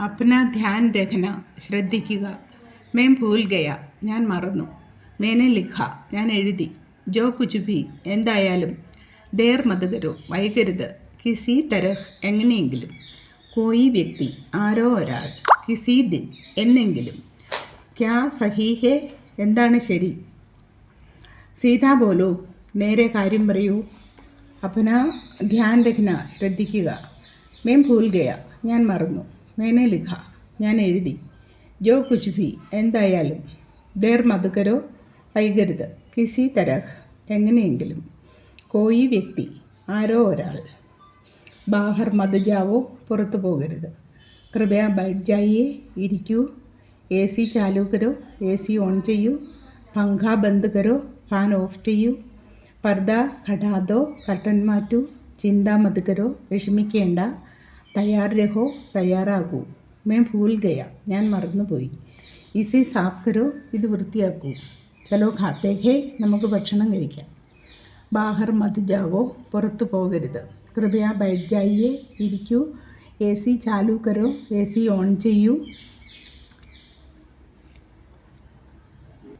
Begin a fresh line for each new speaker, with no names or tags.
അപ്ന ധ്യാൻ രഖന ശ്രദ്ധിക്കുക. മേം ഭൂൽ ഗയ ഞാൻ മറന്നു. മേനെ ലിഖ ഞാൻ എഴുതി. ജോ കുച്ച് ഭി എന്തായാലും. ദേർ മത് കരോ വൈകരുത്. കിസി തരഹ് എങ്ങനെയെങ്കിലും. കോയി വ്യക്തി ആരോ ഒരാൾ. കിസി ദിൻ എന്നെങ്കിലും. ക്യാ സഹി ഹേ എന്താണ് ശരി. സീതാ ബോലോ നേരെ കാര്യം പറയൂ. അപ്ന ധ്യാൻ രഖന ശ്രദ്ധിക്കുക. മേം ഭൂൽ ഗയ ഞാൻ മറന്നു. മേനെ ലിഖ ഞാൻ എഴുതി. ജോ കുച്ച് ഭി എന്തായാലും. ദേർ മത് കരോ വൈകരുത്. കിസി തരഹ് എങ്ങനെയെങ്കിലും. കോയി വ്യക്തി ആരോ ഒരാൾ. ബാഹർ മത് ജാവോ പുറത്തു പോകരുത്. കൃപയ ബൈഠ് ജായിയെ ഇരിക്കൂ. എ സി ചാലു കരോ എ സി ഓൺ ചെയ്യൂ. പങ്ക ബന്ദ് കരോ ഫാൻ ഓഫ് ചെയ്യൂ. പർദ ഹടാ ദോ കർട്ടൻ മാറ്റൂ. ചിന്ത മത് കരോ വിഷമിക്കേണ്ട. തയ്യാർ രഹോ തയ്യാറാകൂ. മേം ഭൂൽ ഗയ ഞാൻ മറന്നുപോയി. ഇസെ സാഫ് കരോ ഇത് വൃത്തിയാക്കൂ. ചലോ ഖാത്തേ ഹേ നമുക്ക് ഭക്ഷണം കഴിക്കാം. ബാഹർ മത് ജാവോ പുറത്തു പോകരുത്. കൃപയ ബൈഠ് ജായിയെ ഇരിക്കൂ. എ സി ചാലു കരോ എ സി ഓൺ ചെയ്യൂ.